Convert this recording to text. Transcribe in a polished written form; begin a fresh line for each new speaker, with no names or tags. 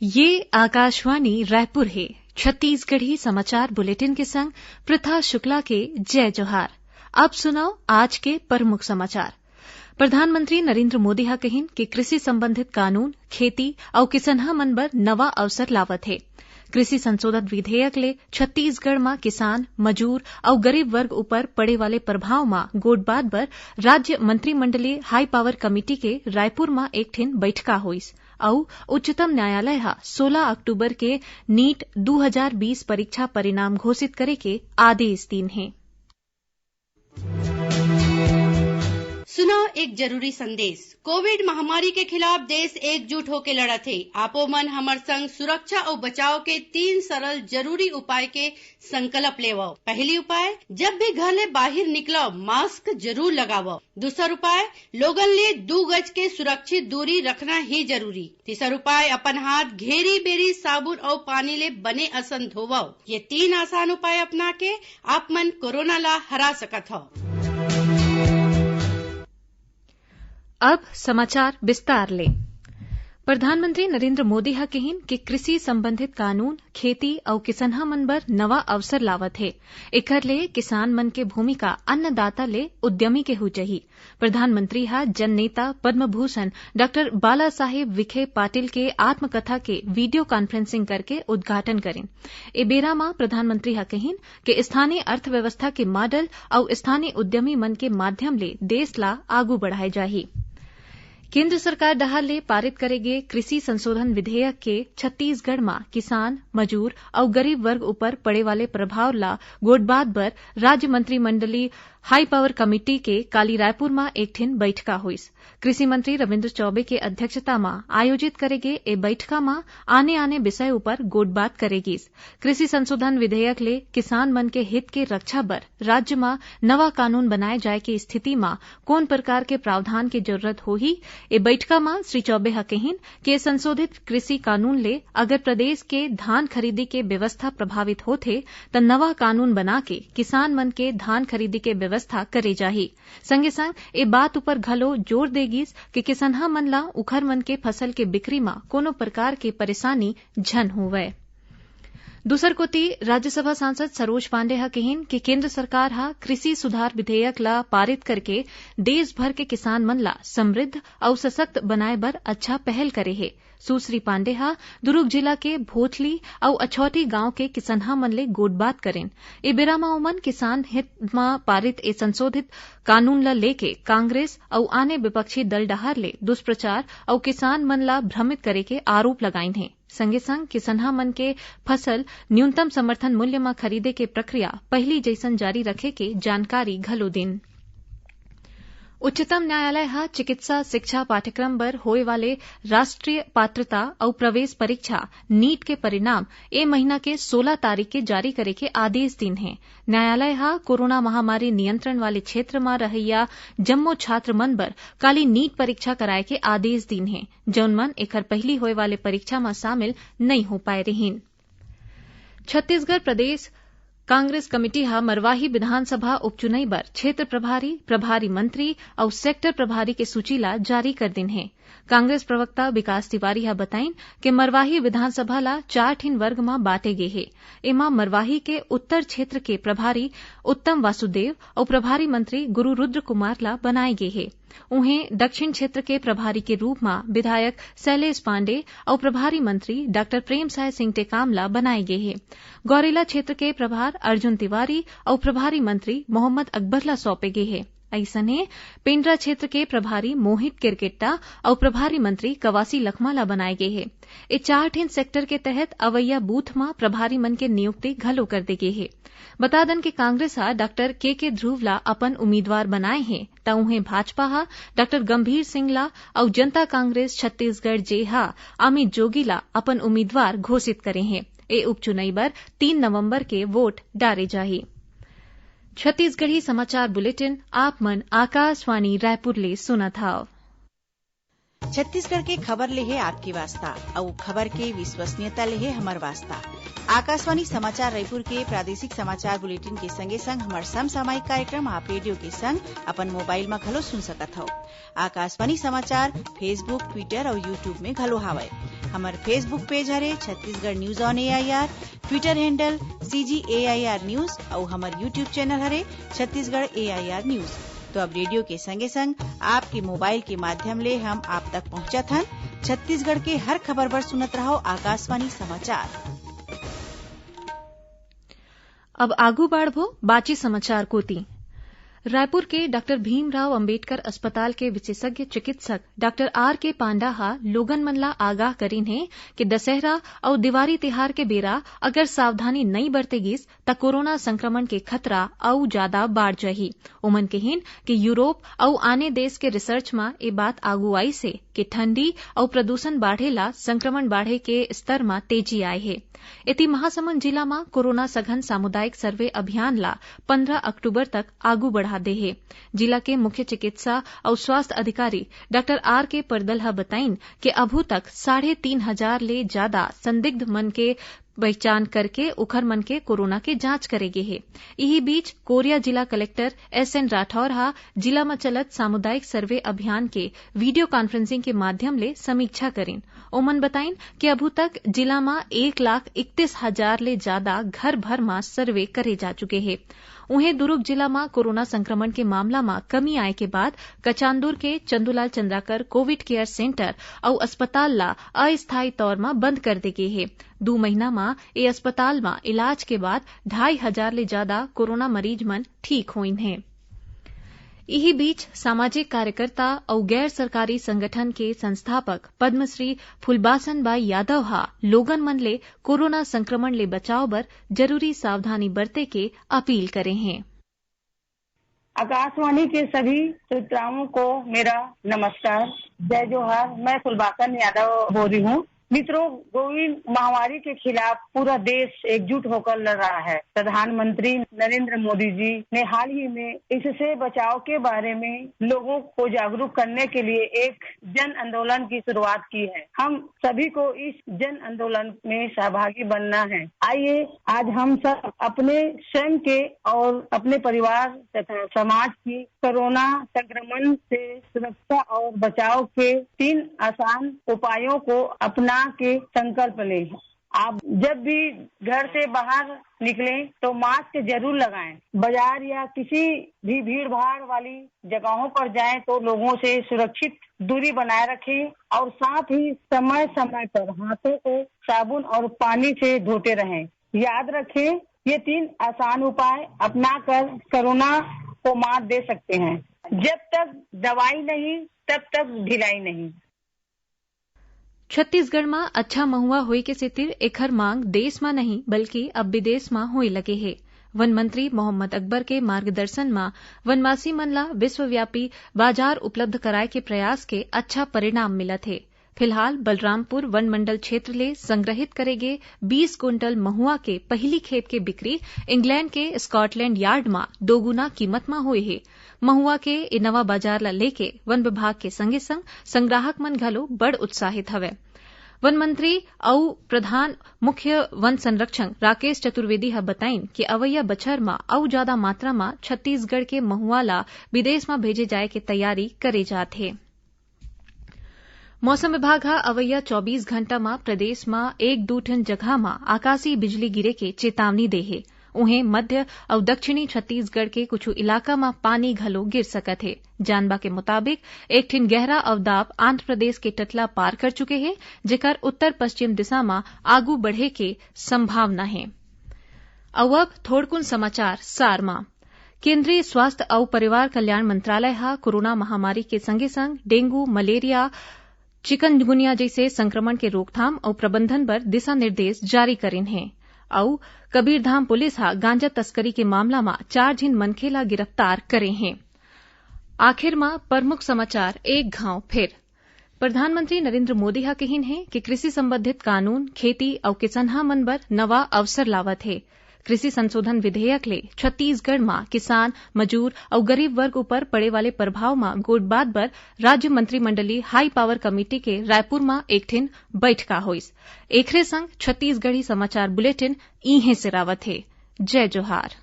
ये आकाशवाणी रायपुर है। छत्तीसगढ़ी समाचार बुलेटिन के संग प्रथा शुक्ला के जय जोहार। अब सुनाओ आज के प्रमुख समाचार। प्रधानमंत्री नरेंद्र मोदी हा कहिन कि कृषि संबंधित कानून खेती और किसनहा मन बर नवा अवसर लावत है। कृषि संशोधन विधेयक ले छत्तीसगढ़ में किसान मजूर और गरीब वर्ग ऊपर पड़े वाले प्रभाव में गोठबात बर राज्य मंत्रिमंडलीय हाई पावर कमेटी के रायपुर में एक ठिन बैठका होइस और उच्चतम न्यायालय हा 16 अक्टूबर के नीट 2020 परीक्षा परिणाम घोषित करे के आदेश दीन है।
सुनो एक जरूरी संदेश। कोविड महामारी के खिलाफ देश एकजुट होकर लड़त है। आपो मन हमर संग सुरक्षा और बचाव के 3 सरल जरूरी उपाय के संकल्प लेवो। पहली उपाय, जब भी घर ले बाहर निकलो मास्क जरूर लगावो। दूसरा उपाय, लोगन ले 2 गज के सुरक्षित दूरी रखना ही जरूरी। तीसरा उपाय, अपन हाथ घेरी बेरी साबुन और पानी ले बने असन धोवो। ये 3 आसान उपाय अपना के आप मन कोरोना ला हरा सकत हो।
अब समाचार विस्तार ले। प्रधानमंत्री नरेंद्र मोदी हा कहिन कि कृषि संबंधित कानून खेती और किसनहा मन बर नवा अवसर लावत है। एकर ले किसान मन के भूमिका अन्नदाता ले उद्यमी के हो चाहिए। प्रधानमंत्री हा जन नेता पद्म भूषण डॉक्टर बाला साहेब विखे पाटिल के आत्मकथा के वीडियो कॉन्फ्रेंसिंग करके उद्घाटन करेन। ए बेरा में प्रधानमंत्री हा कहिन कि स्थानीय अर्थव्यवस्था के मॉडल और स्थानीय उद्यमी मन के माध्यम ले देश ला आगू बढ़ाए जाही। केंद्र सरकार डहार ले पारित करेगे कृषि संशोधन विधेयक के छत्तीसगढ़ में किसान मजूर और गरीब वर्ग ऊपर पड़े वाले प्रभाव ला गोठबात बर राज्य मंत्रिमंडलीय हाई पावर कमेटी के काली रायपुर में एक ठिन बैठका हुईस। कृषि मंत्री रविन्द्र चौबे के अध्यक्षता में आयोजित करेगे ए बैठका में आने विषय ऊपर गोठबात करेगीस। कृषि संशोधन विधेयक ले किसान मन के हित के रक्षा बर राज्य में नवा कानून बनाए जाए की स्थिति में कौन प्रकार के प्रावधान की जरूरत होही। ए बैठका में श्री चौबे हा कहिन कि संशोधित कृषि कानून ले अगर प्रदेश के धान खरीदी के व्यवस्था प्रभावित होथे त नवा कानून बना के किसान मन के धान खरीदी के व्यवस्था करे जाही। संगे संग ए बात ऊपर घलो जोर देगीस कि किसनहा मन ला उखर मन के फसल के बिक्री में कोनो प्रकार के परेशानी झन होवे। दूसर कोती राज्यसभा सांसद सरोज पांडे हा कहिन कि केंद्र सरकार हा कृषि सुधार विधेयक ला पारित करके देश भर के किसान मन ला समृद्ध और सशक्त बनाए बर अच्छा पहल करे है। सुश्री पांडे हा दुर्ग जिला के भोथली और अछौटी गांव के किसनहा मन ले गोठबात करेन। ए बेरा में ओमन किसान हित में पारित ए संशोधित कानून ला लेके कांग्रेस और आने विपक्षी दल डहार ले दुष्प्रचार और किसान मन ला भ्रमित करे के आरोप लगाइन है। संगे संग किसनहा मन के फसल न्यूनतम समर्थन मूल्य में खरीदे के प्रक्रिया पहली जैसन जारी रखे के जानकारी घलो दिन। उच्चतम न्यायालय हा चिकित्सा शिक्षा पाठ्यक्रम बर होए वाले राष्ट्रीय पात्रता और प्रवेश परीक्षा नीट के परिणाम ए महीना के 16 तारीख के जारी करे के आदेश दिन है। न्यायालय हा कोरोना महामारी नियंत्रण वाले क्षेत्र में रहैया जम्मो छात्र मन बर काली नीट परीक्षा कराए के आदेश दिन है, जौन मन एकर पहली होए वाले परीक्षा में शामिल नहीं हो पाए रहीन। छत्तीसगढ़ प्रदेश कांग्रेस कमेटी हा मरवाही विधानसभा उपचुनाव बर क्षेत्र प्रभारी मंत्री और सेक्टर प्रभारी के सूची ला जारी कर दिन है। कांग्रेस प्रवक्ता विकास तिवारी हा बताइन कि मरवाही विधानसभा ला 4 ठिन वर्ग में बांटे गे है। एमा मरवाही के उत्तर क्षेत्र के प्रभारी उत्तम वासुदेव और प्रभारी मंत्री गुरु रुद्र कुमार ला बनाए गे है। उन्हें दक्षिण क्षेत्र के प्रभारी के रूप में विधायक शैलेश पांडे और प्रभारी मंत्री डॉक्टर प्रेमसाय सिंह टेकाम ला बनाए गए हैं। गौरेला क्षेत्र के प्रभार अर्जुन तिवारी और प्रभारी मंत्री मोहम्मद अकबर ला सौंपे गए हैं। ऐसने पेंड्रा क्षेत्र के प्रभारी मोहित किरकेट्टा और प्रभारी मंत्री कवासी लखमा ला बनाए गए हैं। ए 4 ठिन सेक्टर के तहत अवैया बूथ में प्रभारी मन के नियुक्ति घलो कर दे गए है। बता दन कि कांग्रेस हा डॉक्टर के ध्रुव ला अपन उम्मीदवार बनाए हैं त उन्हें भाजपा हा डॉक्टर गंभीर सिंह ला और जनता कांग्रेस छत्तीसगढ़ जे हा अमित जोगी ला अपन उम्मीदवार घोषित करे हैं। ए उपचुनाव बर 3 नवंबर के वोट डारे जाही। छत्तीसगढ़ी समाचार बुलेटिन आप मन आकाशवाणी रायपुर ले सुनत हव।
छत्तीसगढ़ के खबर ले है आपकी वास्ता और खबर के विश्वसनीयता ले है हमर वास्ता। आकाशवाणी समाचार रायपुर के प्रादेशिक समाचार बुलेटिन के संगे संग हमर समसामयिक कार्यक्रम आप रेडियो के संग अपन मोबाइल में घलो सुन सकत हो। आकाशवाणी समाचार फेसबुक, ट्विटर और यूट्यूब में घलो हावय। हमर फेसबुक पेज हरे Chhattisgarh news on AIR, Twitter handle CGAIR news और हमर यूट्यूब चैनल हरे छत्तीसगढ़ AIR न्यूज। तो अब रेडियो के संगे संग आपके मोबाइल के माध्यम ले हम आप तक पहुंचत हन। छत्तीसगढ़ के हर खबर पर सुनत रहो आकाशवाणी समाचार।
अब आगू बाढ़बो बाची समाचार कोती। रायपुर के डॉक्टर भीमराव अंबेडकर अस्पताल के विशेषज्ञ चिकित्सक डॉक्टर R.K. पांडा हा लोगन मन ला आगाह करीन है कि दशहरा और दिवाली तिहार के बेरा अगर सावधानी नहीं बरतेगिस त कोरोना संक्रमण के खतरा और ज्यादा बढ़ जाही। ओमन कहिन कि यूरोप और आने देश के रिसर्च में ये बात आगू आई से कि ठंडी और प्रदूषण बढ़ेला संक्रमण बढ़े के स्तर में तेजी आए है। इति महासमुंद जिला में कोरोना सघन सामुदायिक सर्वे अभियान ला 15 अक्टूबर तक आगू बढ़ा दे है। जिला के मुख्य चिकित्सा और स्वास्थ्य अधिकारी डॉक्टर R.K. परदल बताइन कि अभू तक 3,500 ले ज्यादा संदिग्ध मन के पहचान करके उखर मन के कोरोना के जांच करेगे है। यही बीच कोरिया जिला कलेक्टर SN राठौर हा जिला में चलत सामुदायिक सर्वे अभियान के वीडियो कॉन्फ्रेंसिंग के माध्यम ले समीक्षा करें। ओमन बताइन कि अभू तक जिला में 1,31,000 ले ज्यादा घर भर में सर्वे करे जा चुके हैं। उन्हें दुर्ग जिला में कोरोना संक्रमण के मामला में कमी आए के बाद कचांदुर के Chandulal Chandrakar Covid care centre और अस्पताल ला अस्थायी तौर में बंद कर दे गए है। 2 महीना में ये अस्पताल में इलाज के बाद 2,500 ले ज्यादा कोरोना मरीज मन ठीक हुईन है। यही बीच सामाजिक कार्यकर्ता और गैर सरकारी संगठन के संस्थापक पद्मश्री फुलबासन बाई यादव हा लोगन मन ले कोरोना संक्रमण ले बचाव बर जरूरी सावधानी बरते के अपील करे हैं।
आकाशवाणी के सभी श्रोताओं को मेरा नमस्कार, जय जोहार। मैं फुलबासन यादव बोल रही हूँ। मित्रों, कोविड महामारी के खिलाफ पूरा देश एकजुट होकर लड़ रहा है। प्रधानमंत्री नरेंद्र मोदी जी ने हाल ही में इससे बचाव के बारे में लोगों को जागरूक करने के लिए एक जन आंदोलन की शुरुआत की है। हम सभी को इस जन आंदोलन में सहभागी बनना है। आइए आज हम सब अपने स्वयं के और अपने परिवार तथा समाज की कोरोना संक्रमण से सुरक्षा और बचाव के 3 आसान उपायों को अपना के संकल्प लें। आप जब भी घर से बाहर निकलें तो मास्क जरूर लगाएं। बाजार या किसी भी भीड़ भाड़ वाली जगहों पर जाएं तो लोगों से सुरक्षित दूरी बनाए रखें और साथ ही समय समय पर हाथों को साबुन और पानी से धोते रहें। याद रखें, ये 3 आसान उपाय अपनाकर कोरोना को मात दे सकते हैं। जब तक दवाई नहीं तब तक ढिलाई नहीं।
छत्तीसगढ़ में अच्छा महुआ होए के सेतिर एखर मांग देश में नहीं बल्कि अब विदेश में होए लगे है। वन मंत्री मोहम्मद अकबर के मार्गदर्शन में वनवासी मन ला विश्वव्यापी बाजार उपलब्ध कराए के प्रयास के अच्छा परिणाम मिलत है। फिलहाल बलरामपुर वन मंडल क्षेत्र ले संग्रहित करेगे 20 क्विंटल महुआ के पहली खेप के बिक्री इंग्लैंड के स्कॉटलैंड यार्ड में 2 गुना कीमत में हुए है। महुआ के इ नवा बाजार ला लेके वन विभाग के संगे संग संग्राहक मन घलो बड़ उत्साहित हवे। वन मंत्री और प्रधान मुख्य वन संरक्षक राकेश चतुर्वेदी हा बताइन कि अवैया बछर में और ज्यादा मात्रा में छत्तीसगढ़ के महुआ ला विदेश में भेजे जाए के तैयारी करे जात है। मौसम विभाग हा अवैया 24 घंटा में प्रदेश में 1-2 ठन जगह में आकाशीय बिजली गिरे के चेतावनी दे है। उन्हें मध्य और दक्षिणी छत्तीसगढ़ के कुछ इलाका में पानी घलो गिर सकत है। जानबा के मुताबिक एक ठिन गहरा अवदाब आंध्र प्रदेश के तटला पार कर चुके हैं, जेकर उत्तर पश्चिम दिशा में आगू बढ़े के संभावना है। अब थोड़कुन समाचार सार में। केंद्रीय स्वास्थ्य और परिवार कल्याण मंत्रालय हा कोरोना महामारी के संगे संग डेंगू, मलेरिया, चिकनगुनिया जैसे संक्रमण के रोकथाम और प्रबंधन पर दिशा निर्देश जारी करेन है। और कबीरधाम पुलिस हा गांजा तस्करी के मामला में 4 झिन मनखे ला गिरफ्तार करे हैं। आखिर में प्रमुख समाचार एक घाव फिर। प्रधानमंत्री नरेंद्र मोदी हा कहिन है कि कृषि संबंधित कानून खेती और किसनहा मन बर नवा अवसर लावत है। कृषि संशोधन विधेयक ले छत्तीसगढ़ में किसान, मजूर और गरीब वर्ग ऊपर पड़े वाले प्रभाव में गोठबात बर राज्य मंत्रिमंडलीय हाई पावर कमेटी के रायपुर में एक ठिन बैठका होइस। एकरे संग छत्तीसगढ़ी समाचार बुलेटिन इहे से रावत हे। जय जोहार।